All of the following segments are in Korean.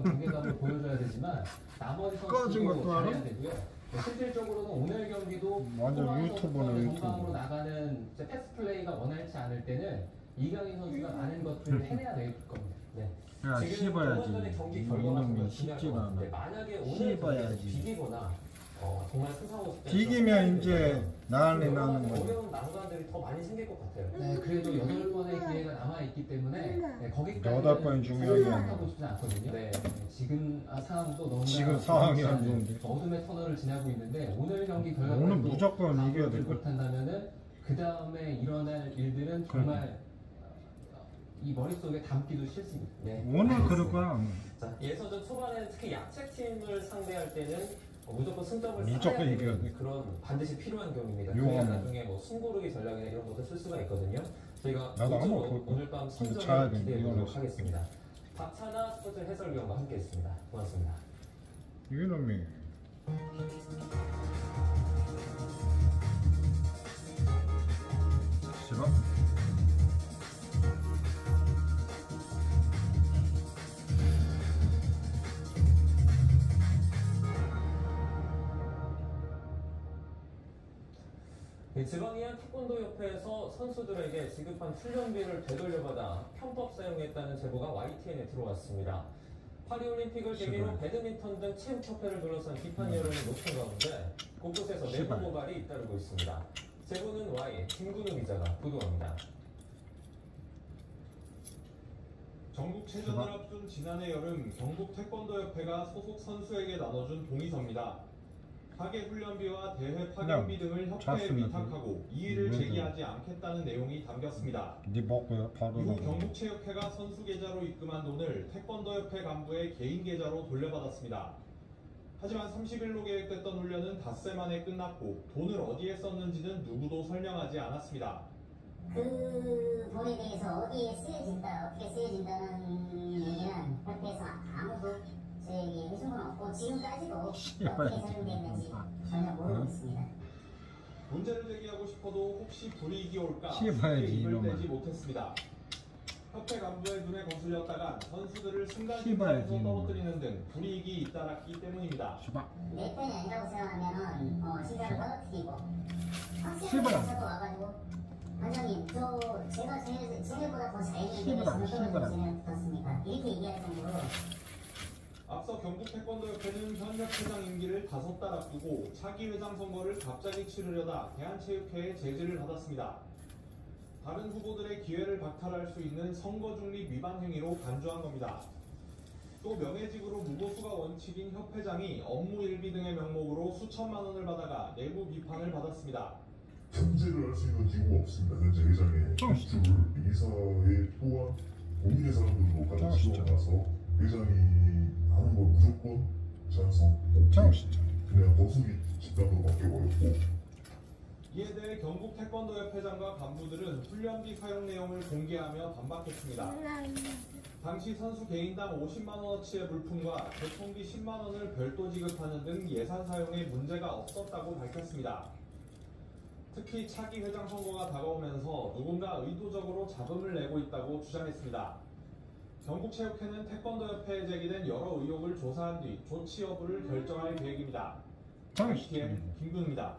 경계감을 보여줘야 되지만 나머지 선수도 잘해야 되고요. 실질적으로는 오늘 경기도 완전 유튜버네. 전방으로 나가는 패스 플레이가 원활치 않을 때는 이강인 선수가 많은 것들을 해내야 될 겁니다. 네. 야, 씹어야지. 경기 결과가 이놈이 중요할 씹지가 것 같은데 않아. 만약에 오늘 씹어야지. 비기거나 정말 수상호 비기면 이제 난리 나는 거지. 어려운 난관들이 더 많이 생길 것 같아요. 네, 그래도 8번의 기회가 남아있기 때문에 거기까지 8번이 중요하게 하고 싶지 않거든요. 네, 지금 상황도 너무 지금 상황이 안 좋은데. 어둠의 터널을 지나고 있는데 오늘 경기 결과가 오늘 무조건 이겨야 될 것 같아. 못한다면은 그 다음에 일어날 일들은 정말 이 머릿속에 담기도 싫습니다. 네, 오늘 그럴 거야. 자, 예선전 초반에 특히 약체팀을 상대할 때는 무조건 승점을 무조건 이겨야 돼. 그런 반드시 필요한 경우입니다. 저희가 나중에 뭐 숨고르기 전략이나 이런 것도 쓸 수가 있거든요. 저희가 오늘 밤 선점을 기대해 보도록 하겠습니다. 박찬아 스포츠 해설위원과 함께했습니다. 고맙습니다. 이놈이 싫어? 지방이한 태권도협회에서 선수들에게 지급한 훈련비를 되돌려받아 편법 사용했다는 제보가 YTN에 들어왔습니다. 파리올림픽을 계기로 배드민턴 등 체육협회를 둘러싼 비판 여론이 높은 가운데 곳곳에서 내부 고발이 잇따르고 있습니다. 제보는 Y 김근우 기자가 보도합니다. 전국 체전을 앞둔 지난해 여름 경북 태권도협회가 소속 선수에게 나눠준 동의서입니다. 파괴 훈련비와 대회 파견비 등을 협회에 위탁하고 이의를 제기하지 않겠다는 내용이 담겼습니다. 이후 경북체육회가 선수 계좌로 입금한 돈을 태권도협회 간부의 개인 계좌로 돌려받았습니다. 하지만 30일로 계획됐던 훈련은 닷새 만에 끝났고 돈을 어디에 썼는지는 누구도 설명하지 않았습니다. 그 돈에 대해서 어디에 쓰여진다, 어떻게 쓰여진다는 얘기는 협회에서 아무도 저에게 해준 건 없고 지금까지도 어떻게 사용됐는지 전혀 모르고 있습니다. 문제를 제기하고 싶어도 혹시 불이익이 올까 입을 떼지 못했습니다. 협회 간부의 눈에 거슬렸다간 선수들을 순간심판에서 떨어뜨리는 등 불이익이 잇따랐기 때문입니다. 내 편이 아니라고 생각하면 시간을 떨어뜨리고 학생들한테도 와가지고 원장님 제가 쟤네보다 더 잘했는데 저는 떨어지지 않았습니까? 이렇게 얘기할 정도로. 앞서 경북 태권도협회는 현 협회장 임기를 5달 앞두고 차기 회장 선거를 갑자기 치르려다 대한체육회의 제지를 받았습니다. 다른 후보들의 기회를 박탈할 수 있는 선거 중립 위반 행위로 간주한 겁니다. 또 명예직으로 무보수가 원칙인 협회장이 업무 일비 등의 명목으로 수천만 원을 받아가 내부 비판을 받았습니다. 통제를 할 수 있는 기구가 없습니다. 현재 회장의 주를 이사회 또한 본인의 사람들로까지 지원가서 회장이 하는 걸 무조건 찬성, 그냥 거수기 집단으로 바뀌어버렸고. 이에 대해 경북 태권도협회장과 간부들은 훈련비 사용 내용을 공개하며 반박했습니다. 당시 선수 개인당 50만원어치의 물품과 교통비 10만원을 별도 지급하는 등 예산 사용에 문제가 없었다고 밝혔습니다. 특히 차기 회장 선거가 다가오면서 누군가 의도적으로 잡음을 내고 있다고 주장했습니다. 경북체육회는 태권도협회에 제기된 여러 의혹을 조사한 뒤 조치 여부를 결정할 계획입니다. YTN 김근우입니다.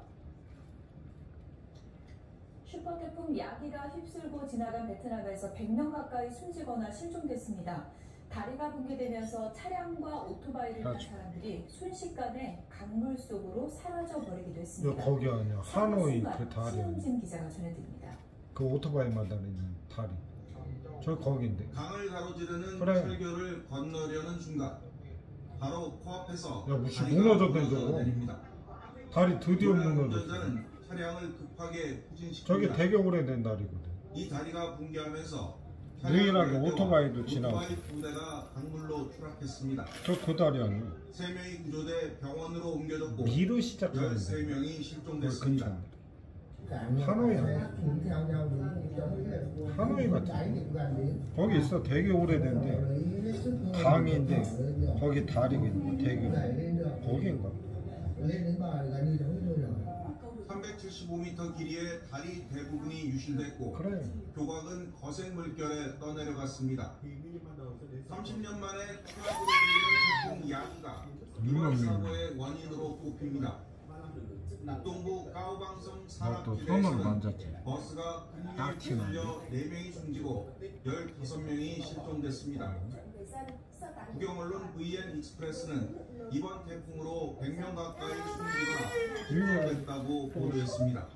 슈퍼태풍 야기가 휩쓸고 지나간 베트남에서 100명 가까이 숨지거나 실종됐습니다. 다리가 붕괴되면서 차량과 오토바이를 탄 사람들이 순식간에 강물 속으로 사라져 버리기도 했습니다. 거기 아니야. 하노이 그 다리. 신은진 기자가 전해드립니다. 그 오토바이마다 있는 다리. 저 거긴데. 강을 가로지르는 철교를 건너려는 순간 바로 코앞에서 무슨 무너졌던 저거. 다리 드디어 무너졌어. 차량을 급하게 후진시킵니다. 저게 되게 오래된 다리거든. 이 다리가 붕괴하면서 유일하게 오토바이도 지나고. 오토바이 2대가 강물로 추락했습니다. 저 그 다리 아니야. 3명이 구조돼 병원으로 옮겨졌고 미로 시작하는데 13명이 실종됐습니다. 하노이 아니야. 하노이 같아. 거기 있어. 되게 오래된데 강인데 거기 다리겠네. 되게 거긴가. 375m 길이의 다리 대부분이 유실됐고 교각은 거센 물결에 떠내려갔습니다. 30년 만에 추락으로 불리는 태풍 야기가 이번 사고의 원인으로 꼽힙니다. 북동부 까오방성 산악길에서는 버스가 급류에 휩쓸려 4명이 숨지고 15명이 실종됐습니다. 국영언론 VN 익스프레스는 이번 태풍으로 100명 가까이 숨지거나 실종됐다고 보도했습니다.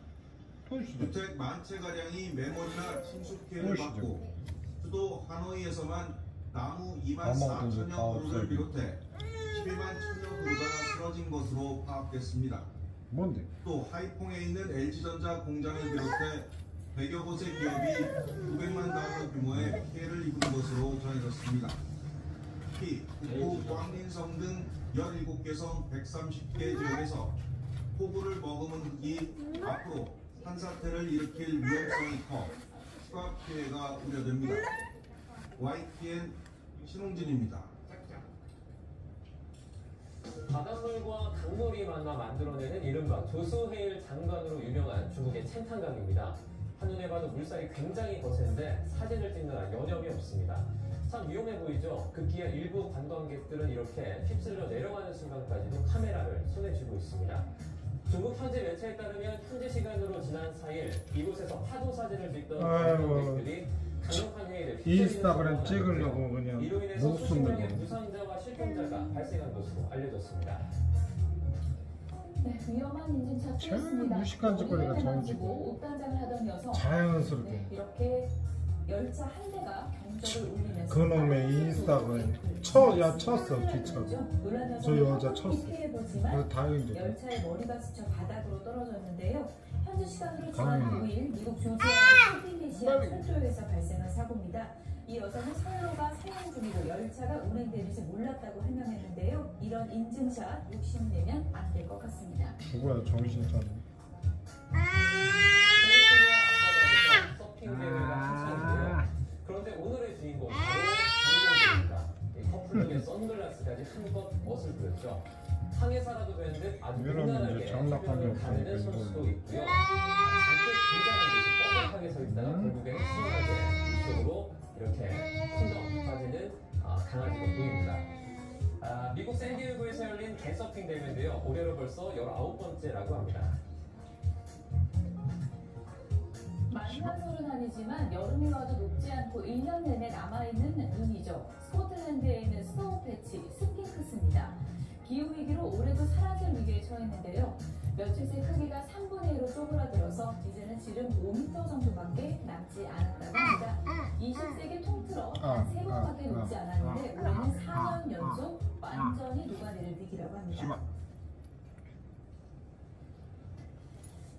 주택 만 채가량이 매몰이나 침수 피해를 받고 수도 하노이에서만 나무 2만 4천여 그루를 비롯해 12만 천여 그루가 쓰러진 것으로 파악됐습니다. 뭔데? 또 하이퐁에 있는 LG전자 공장을 비롯해 100여 곳의 기업이 900만 달러 규모의 피해를 입은 것으로 전해졌습니다. 특히 북부 광린성 등 17개 성 130개 지역에서 폭우를 머금은 흙이 앞으로 산사태를 일으킬 위험성이 커 추가 피해가 우려됩니다. YTN 신홍진입니다. 바닷물과 강물이 만나 만들어내는 이른바 조수해일 장관으로 유명한 중국의 챈탕강입니다. 한눈에 봐도 물살이 굉장히 거센데 사진을 찍느라 여념이 없습니다. 참 위험해 보이죠? 급기야 일부 관광객들은 이렇게 휩쓸려 내려가는 순간까지도 카메라를 손에 쥐고 있습니다. 중국 현지 매체에 따르면 현지 시간으로 지난 4일 이곳에서 파도 사진을 찍던 관광객들이 강력한 해일에 인스타그램 찍으려고 그냥 이로 인해서 못 수십 숨는 명의 거. 부상자와 실종자가 발생한 것으로 알려졌습니다. 네, 위험한 인증차 참 뚫렸습니다. 무식한 짓거리가 머리를 정지고. 만지고 옷단장을 하던 여성. 자연스럽게. 네, 이렇게 열차 한 대가 경적을 울리면서 그놈의 인스타그램 쳤어 기차로. 저 여자 쳤어. 그래서 다행이죠. 열차의 머리가 스쳐 바닥으로 떨어졌는데요. 현지 시간으로 지난 다행이네. 5일 미국 중소기업 폴리네시아 철도에서 발생한 사고입니다. 이 여성은 선로가 사용 중이고 열차가 운행되는지 몰랐다고 설명했는데요. 이런 인증샷 욕심내면 안 될 것 같습니다. 누구야 정신 차려. 캘리포니아 앞바다에서 서핑 대회가 한창인데요. 그런데 오늘의 주인공 바로 정동입니다. 커플룩에 선글라스까지 한껏 멋을 부렸죠. 상해 살아도 되는 듯 아주 무난하게 해변을 가르는 선수도 있고요. 잔뜩 긴장한 듯이 뻣뻣하게 서 있다가 결국에는 시원하게 이쪽으로 이렇게 풍덩 빠지는 강아지가 보입니다. 미국 샌디에고에서 열린 개서핑 대회인데요. 올해로 벌써 19번째라고 합니다. 만나설은 아니지만 여름이 와도 녹지 않고 1년 내내 남아있는 눈이죠. 스코틀랜드에 있는 스노우 패치 스핑크스입니다. 기후위기로 올해도 사라질 위기에 처했는데요. 며칠 새 크기가 3분의 1로 쪼그라들어서 이제는 지름 5m 정도밖에 남지 않았다고 합니다. 20세기 통틀어 단 3번밖에 녹지 않았는데 올해는 4년 연속 완전히 녹아내릴 위기라고 합니다.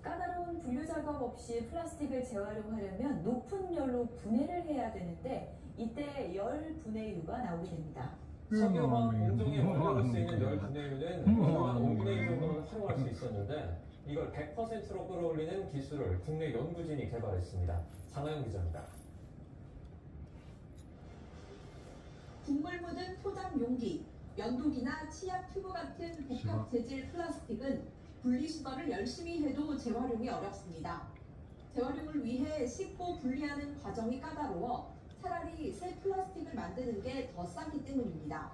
까다로운 분류 작업 없이 플라스틱을 재활용하려면 높은 열로 분해를 해야 되는데 이때 열 분해유가 나오게 됩니다. 석유화학 공정의 원료로 쓰이는 열 분해유는 그동안 5분의 1 정도는 활용할 수 있었는데 이걸 100%로 끌어올리는 기술을 국내 연구진이 개발했습니다. 장하영 기자입니다. 국물 묻은 포장 용기, 면도기나 치약 튜브 같은 복합 재질 플라스틱은 분리수거를 열심히 해도 재활용이 어렵습니다. 재활용을 위해 씻고 분리하는 과정이 까다로워 차라리 새 플라스틱을 만드는 게 더 싸기 때문입니다.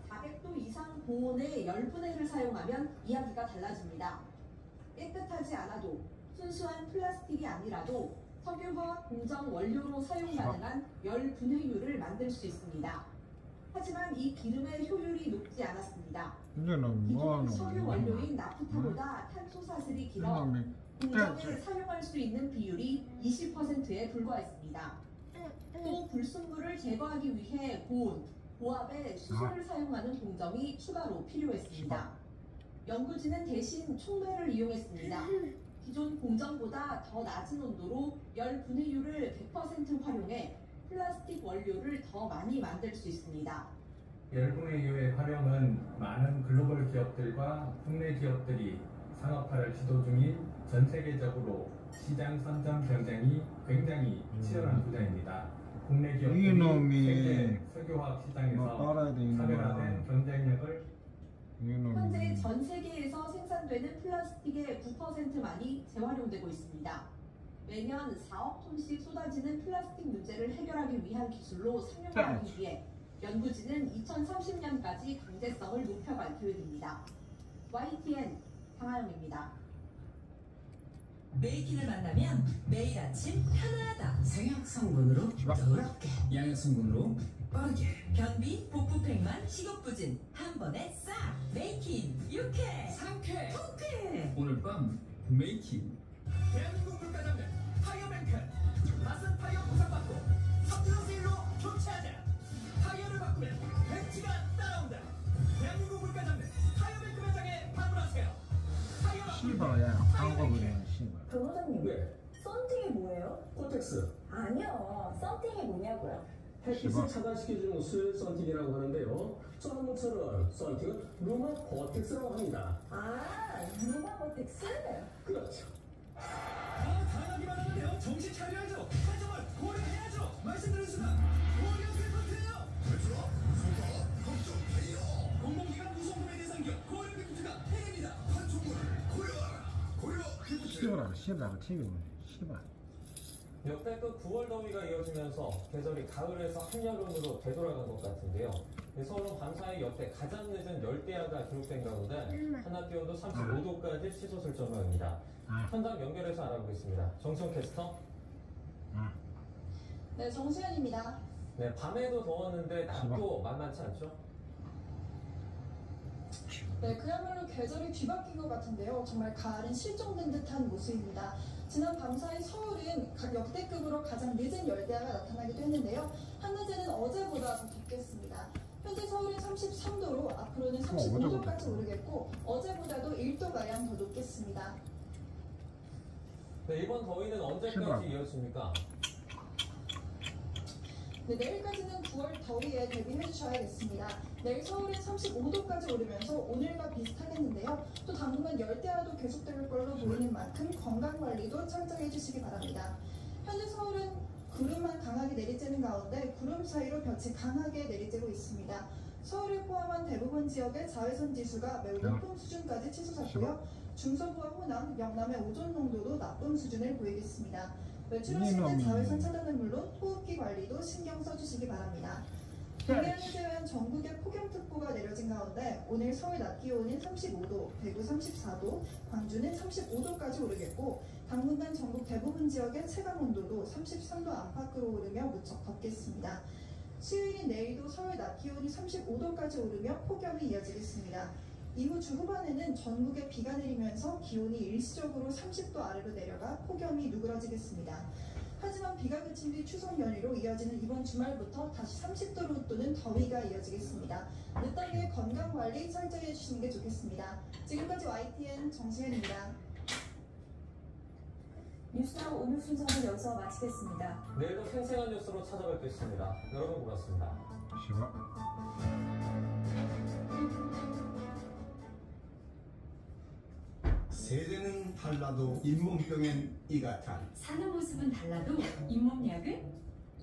400도 이상 고온의 열분해를 사용하면 이야기가 달라집니다. 깨끗하지 않아도 순수한 플라스틱이 아니라도 석유화학 공정 원료로 사용 가능한 열분해유를 만들 수 있습니다. 하지만 이 기름의 효율이 높지 않았습니다. 기존 석유 원료인 나프타보다 탄소 사슬이 길어 공정에 사용할 수 있는 비율이 20%에 불과했습니다. 또 불순물을 제거하기 위해 고온, 고압의 수소를 사용하는 공정이 추가로 필요했습니다. 연구진은 대신 촉매를 이용했습니다. 기존 공정보다 더 낮은 온도로 열 분해유를 100% 활용해 플라스틱 원료를 더 많이 만들 수 있습니다. 열분해유의 활용은 많은 글로벌 기업들과 국내 기업들이 상업화를 시도 중인 전 세계적으로 시장 선점 경쟁이 굉장히 치열한 분야입니다. 국내 기업들이 세계 석유화학 시장에서 차별화된 경쟁력을 현재 전 세계에서 생산되는 플라스틱의 9%만이 재활용되고 있습니다. 매년 4억 톤씩 쏟아지는 플라스틱 문제를 해결하기 위한 기술로 상용화하기 위해 연구진은 2030년까지 강제성을 높여갈 계획입니다. YTN 강하영입니다. 메이킨을 만나면 매일 아침 편안하다. 생약 성분으로 더럽게, 양육 성분으로 빠르게. 변비, 복부팽만, 식욕부진 한 번에 싹. 메이킨 유쾌, 상쾌, 통쾌. 오늘 밤 메이킨. 대한민국 물가장면 타이어뱅크. 맛은 타이어 보상받고 서투른 세일로 교체하자. 타이어를 바꾸면 벤치가 따라온다. 대한민국 물가장면 타이어뱅크 매장에 방문하세요. 씨발야 한국이네 씨발. 변호사님, 네. 썬팅이 뭐예요? 코텍스. 아니요, 썬팅이 뭐냐고요? 햇빛을 차단시켜주는 수혈 썬팅이라고 하는데요. 전문처럼 썬팅은 루마 버텍스라고 합니다. 아, 루마버텍스? 그렇죠. 당하기만 하는데요. 정신 차려야죠. 한점을 고려해야죠. 말씀드린 순간 고려 피프트예요. 그렇죠. 소가 걱정 해요. 공공기관 무송금의 대상기업 고려 피프트가 해냅니다. 한총을 고려하라. 고려 피프트. 씨발 튀기네 씨발. 역대급 9월 더위가 이어지면서 계절이 가을에서 한여름으로 되돌아간 것 같은데요. 서울은 밤사이 역대 가장 늦은 열대야가 기록된 가운데 한낮 기온도 35도까지 치솟을 전망입니다. 현장 연결해서 알아보겠습니다. 정치원 캐스터. 네, 정수현입니다. 네, 밤에도 더웠는데 낮도 만만치 않죠? 네, 그야말로 계절이 뒤바뀐 것 같은데요. 정말 가을은 실종된 듯한 모습입니다. 지난 밤사이 서울은 역대급으로 가장 늦은 열대야가 나타나기도 했는데요. 한낮에는 어제보다 더 덥겠습니다. 현재 서울은 33도로 앞으로는 35도까지 오르겠고 어제보다도 1도가량 더 높겠습니다. 네, 이번 더위는 언제까지 이어집니까? 네, 내일까지는 9월 더위에 대비해 주셔야겠습니다. 내일 서울은 35도까지 오르면서 오늘과 비슷하겠는데요. 또 당분간 열대야도 계속될 걸로 보이는 만큼 건강관리도 철저히 해주시기 바랍니다. 현재 서울은 구름만 강하게 내리쬐는 가운데 구름 사이로 볕이 강하게 내리쬐고 있습니다. 서울을 포함한 대부분 지역의 자외선 지수가 매우 높은 수준까지 치솟았고요. 중서부와 호남, 영남의 오존 농도도 나쁨 수준을 보이겠습니다. 외출하실 때 자외선 차단은 물론 호흡기 관리도 신경 써주시기 바랍니다. 동해안을 제외한 전국에 폭염특보가 내려진 가운데 오늘 서울 낮 기온은 35도, 대구 34도, 광주는 35도까지 오르겠고 당분간 전국 대부분 지역의 체감온도도 33도 안팎으로 오르며 무척 덥겠습니다. 수요일인 내일도 서울 낮 기온이 35도까지 오르며 폭염이 이어지겠습니다. 이후 주 후반에는 전국에 비가 내리면서 기온이 일시적으로 30도 아래로 내려가 폭염이 누그러지겠습니다. 하지만 비가 그친 뒤 추석 연휴로 이어지는 이번 주말부터 다시 30도로 또는 더위가 이어지겠습니다. 늦더위에 건강관리 철저히 해주시는 게 좋겠습니다. 지금까지 YTN 정수현입니다. 뉴스타워 오늘 순서는 여기서 마치겠습니다. 내일도 생생한 뉴스로 찾아뵙겠습니다. 여러분 고맙습니다. 씨발. 세대는 달라도 잇몸병엔 이가탄. 사는 모습은 달라도 잇몸약은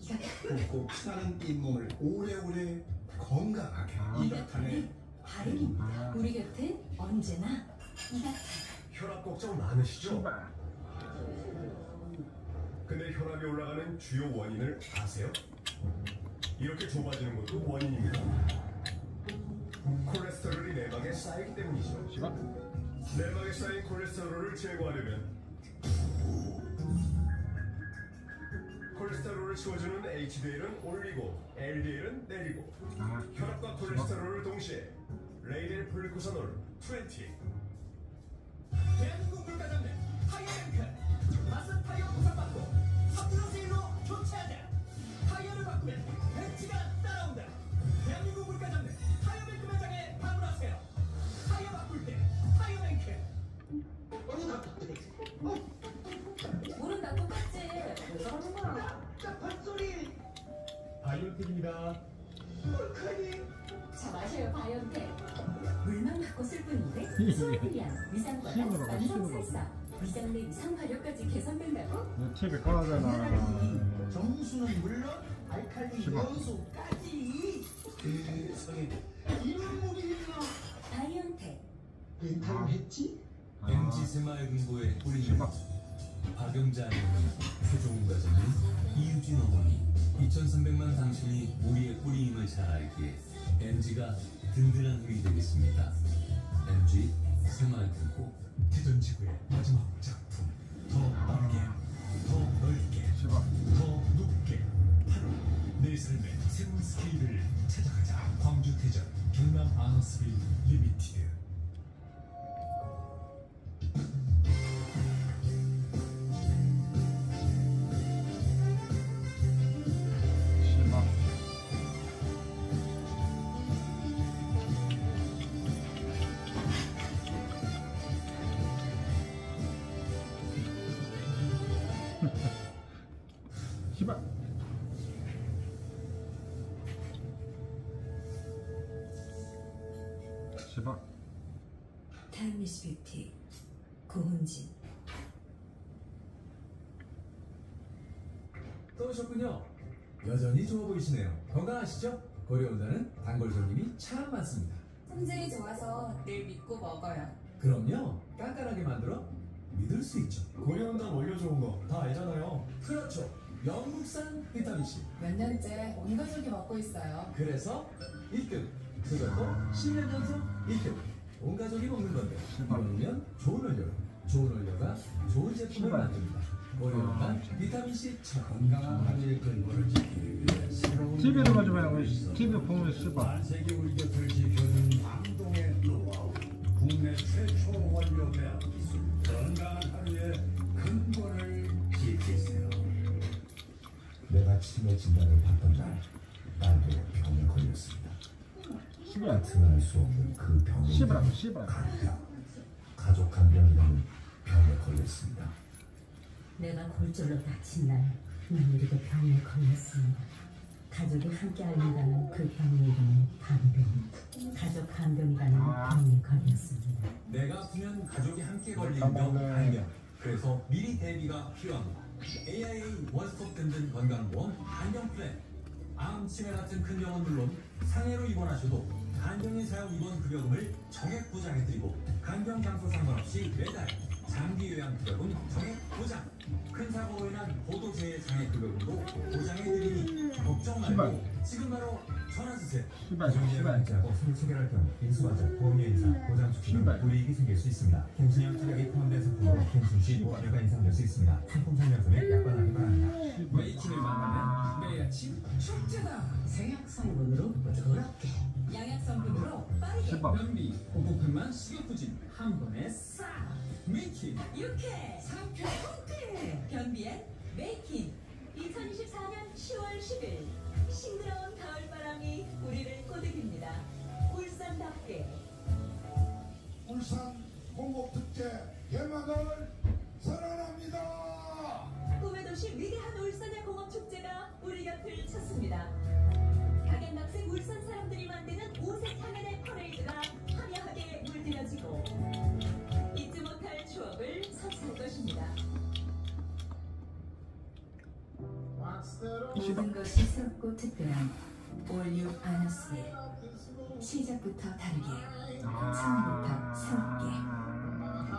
이가탄. 꼭 사는 잇몸을 오래오래 건강하게 이가탄에 다행입니다. 우리 곁엔 언제나 이가탄. 혈압 걱정 많으시죠? 씨발. 근데 혈압이 올라가는 주요 원인을 아세요? 이렇게 좁아지는 것도 원인입니다. 콜레스테롤이 내막에 쌓이기 때문이죠. 씨발. 내막에 쌓인 콜레스테롤을 제거하려면 콜레스테롤을 치워주는 HDL은 올리고 LDL은 내리고 혈압과 콜레스테롤을 동시에 레이델 플리코사놀 20. 대한민국 물가장면 타이어뱅크. 맛은 타이어 보상받고 서투른 세일로 교체하자. 타이어를 바꾸면 벤치가 따라온다. 대한민국 물가장면 타이어뱅크 매장에 방문하세요. 타이어 바꿀 때 타이어뱅크. 물은 다 똑같지. 왜 그러는 거야? 헛소리. 바이오틱입니다. 자, 마셔요 바이오텍. 물만 바꿨을 뿐인데 수화불량, 위장과다 완성살사, 위장 내 위상 발효까지 개선된다고? 너 TV 꺼라잖아. 정수는 물론 알칼리 요소까지. 세상에 이런 목이 있나? 바이오텍. 탈했지? MZ 새마을 공부에 우리 씨발. 박영자 어머니, 최종훈 과장님, 이유진 어머니, 2,300만 당신이 우리의 뿌리임을 잘 알기에 MG가 든든한 힘이 되겠습니다. MG 새마을 금고 태전 지구의 마지막 작품, 더 빠르게, 더 넓게, 더 높게, 바로 내 삶의 새로운 스케일을 찾아가자. 광주 태전 경남 아너스빌 리미티드. 시발. 시발. 타임리스 뷰티 고훈진. 또 오셨군요. 여전히 좋아 보이시네요. 건강하시죠? 고려온다는 단골 손님이 참 많습니다. 품질이 좋아서 늘 믿고 먹어요. 그럼요. 깐깐하게 만들어 믿을 수 있죠. 고려온단 원료 좋은 거 다 알잖아요. 그렇죠. 영국산 비타민C. 몇 년째 온 가족이 먹고 있어요. 그래서 1등. 그것도 10년 전속 1등. 온 가족이 먹는 건데 먹으면 좋은 원료. 좋은 원료가 좋은 제품을 만듭니다. 고려온단 비타민C 건강한 하루의 근거를 지키기 위해 새로운 TV도 가지고 와요. TV 보면 시발. 반세기 우리 곁을 지켜준 왕동의 노하우, 국내 최초 원료 배합 기술, 건강한 하루의 근본을 지키세요. 내가 치매 진단을 받던 날 딸도 병에 걸렸습니다. 같은 수 없는 그 병의 간병, 가족 간병이라는 병에 걸렸습니다. 내가 골절로 다친 날 며느리도 병에 걸렸습니다. 가족이 함께 앓는다는 그 병의 이름은 간병. 가족 간병이라는 병에 걸렸습니다. 내가 아프면 가족이 함께 걸리는 병 간병. 그래서 미리 대비가 필요합니다. AIA 원스톱 든든 건강보험 간병 플랜. 암, 치매 같은 큰 병은 물론 상해로 입원하셔도 간병인 사용 입원 급여금을 정액 보장해드리고 간병 장소 상관없이 매달 장기 요양 급여금 정액 보장. 큰 사고로 인한 보도재해 장애 급여금도 보장해드리니 걱정 말고 지금 바로 전화 주세요. 가정예약자고 서로 소개할 경우 인수하자, 보험료 인상, 보장 수익 등 불이익이 생길 수 있습니다. 갱신형 투약이 포함된 상품으로 갱신 시 보험료가 인상될 수 있습니다. 상품 설명서에 약관하기 바랍니다. 메이킹을 만나면 매일 아침 축제다. 생약 성분으로 더럽게, 양약 성분으로 빠르게, 변비, 복부편만 식욕부진 한 번에 싹. 메이킹 유쾌, 상쾌, 통쾌. 변비엔 메이킹. 2024년 10월 10일 싱그러운 가을바람이 우리를 꼬드깁니다. 울산답게. 울산 공복축제 개막을 선언합니다. 꿈의 도시 위대한 울산의 공업축제가 우리 곁을 찾습니다. 각양각색 울산 사람들이 만드는 오색 향연의 퍼레이드가 화려하게 물들여지고 잊지 못할 추억을 선사할 것입니다. 모든 것이 새롭고 특별한 올뉴 아너스빌. 시작부터 다르게, 처음부터 새롭게.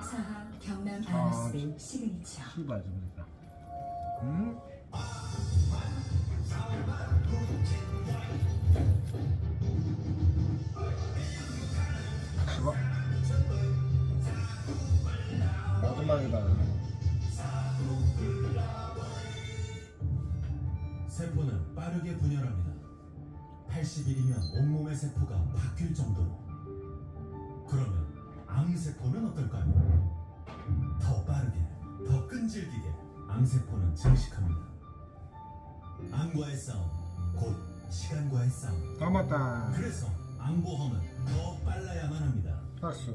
사하 경남 아너스빌 시그니처. 시발 좀 그러니까. 응? 시발. 마지막이다. 세포는 빠르게 분열합니다. 80일이면 온몸의 세포가 바뀔 정도로. 그러면 암세포는 어떨까요? 더 빠르게, 더 끈질기게 암세포는 증식합니다. 암과의 싸움, 곧 시간과의 싸움. 다 맞다. 그래서 암보험은 더 빨라야만 합니다. 봤어.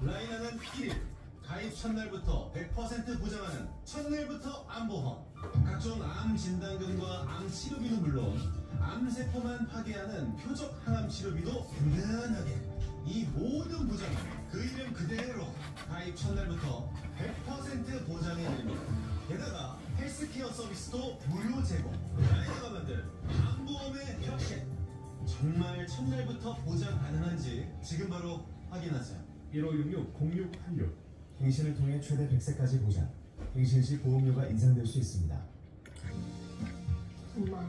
라이나는 1일 가입 첫날부터 100% 보장하는 첫날부터 암보험. 각종 암 진단금과 암 치료비는 물론 암세포만 파괴하는 표적 항암 치료비도 든든하게. 이 모든 보장은 그 이름 그대로 가입 첫날부터 100% 보장해드립니다. 게다가 헬스케어 서비스도 무료 제공. 라이나가 만든 암보험의 혁신. 정말 첫날부터 보장 가능한지 지금 바로 확인하세요. 1566-0686 갱신을 통해 최대 100세까지 보장. 갱신시 보험료가 인상될 수 있습니다. 엄마,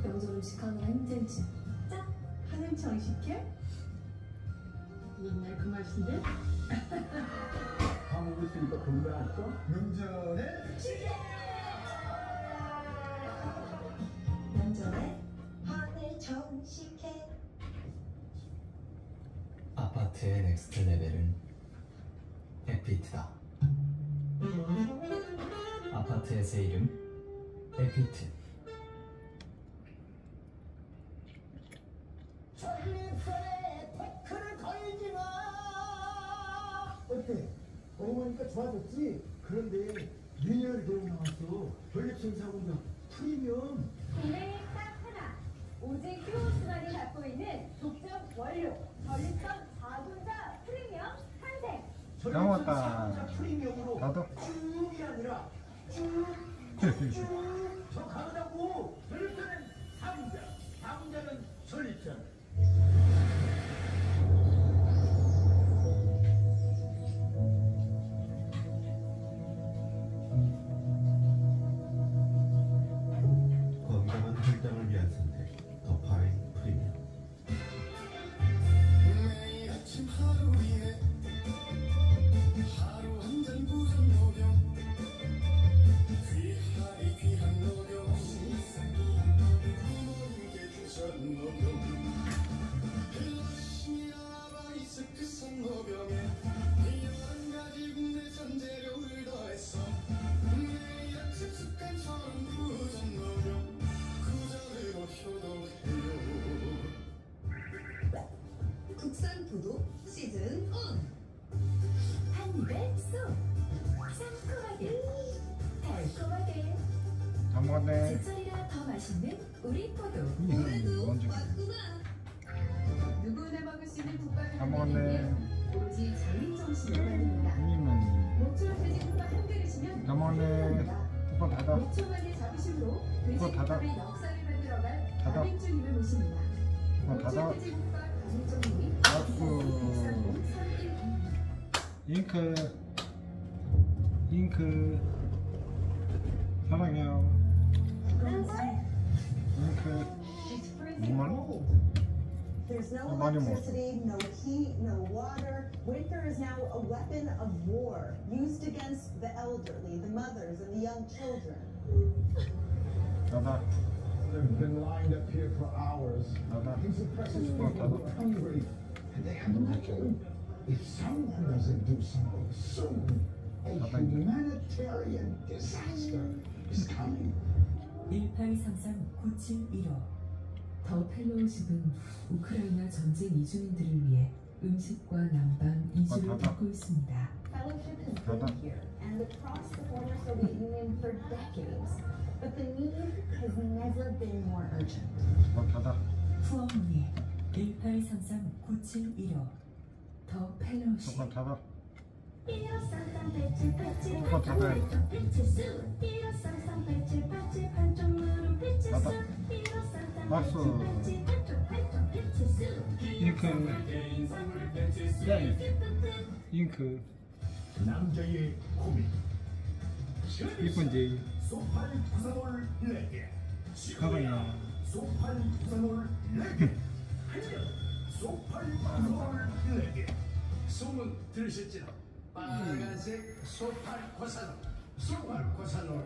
명절 음식 하느라 힘들지? 짜? 하는 정식해? 옛날 그 맛인데? 다 먹었으니까 건배 안 써? 명절에 명절에 하늘 정식해. 아파트의 넥스트 레벨은 에피트다. 아파트의 새 이름 에피트. 전립선에 태클을 걸지 마. 어때? 어머니까 좋아졌지? 그런데 미니얼 대응 나왔어. 전립선 사고자 프리미엄. 국내에 딱 하나. 오직 휴호수만이 갖고 있는 독점 원료 전립선 4분자 프리미엄 탄생. 나왔다. 전립선 4분자 프리미엄으로 나도. 쭉이 아니라 더 강하다고. 전립선은 4분자, 4분자는 전립선. 건강한 혈당을 위한 선택 더파이 프리미엄. 매일 아침 하루 위에 하루 한 잔 부전 녹용 귀하리 귀한 녹용 부모님께 주선 녹용 헬로시미아 바이스크산 녹용에 11가지 국내산 재료를 더해서 매일 아침 습관처럼 부전 녹용 구전으로 효도해요. 국산 포도 시즌 온. 한 입에 쏙. 상큼하게, 달콤하게. 다 먹었네. 제철이라 더 맛있는 우리 포도. 먼저. 누구나 먹을 수 있는 국밥을 다 먹었네. 오로지 장인 정신으로 만듭니다. 모쪼 돼지국밥 한 그릇이면 다 먹었네. 뚜껑 닫아. 5초 만에 잡으심으로 뚜껑 닫아. 돼지국밥의 역사를 만들어갈 닫아. 가맹주님을 모십니다. 뚜껑 닫아. 모쪼 돼지국밥 가맹주님이 박수. 잉크 사랑해요. 잉크 2만원? There's no 많이 먹었어. electricity, no heat, no water. Winter is now a weapon of war used against the elderly, the mothers, and the young children. 닫아. They've been lined up here for hours. These oppressors are hungry, and they have nothing. If someone doesn't do something soon, a humanitarian disaster is coming. 1833-9715 더 펠로우십은 우크라이나 전쟁 이주민들을 위해 음식과 난방 이주를 돕고 있습니다. Fellowship has been here and across the former Soviet Union for decades, but the need has never been more urgent. 후원문의 1833-9715 더 펠로우십. 뚜껑 닫아. 박수. 잉크. 남자의 고민. 이쁜지. 소팔 부산올 4개. 가방이야. 소팔 부산올 4개. 소팔 부산올 4개. 소문 들으셨지요? 빨간색 소팔 고산올. 소팔 고산올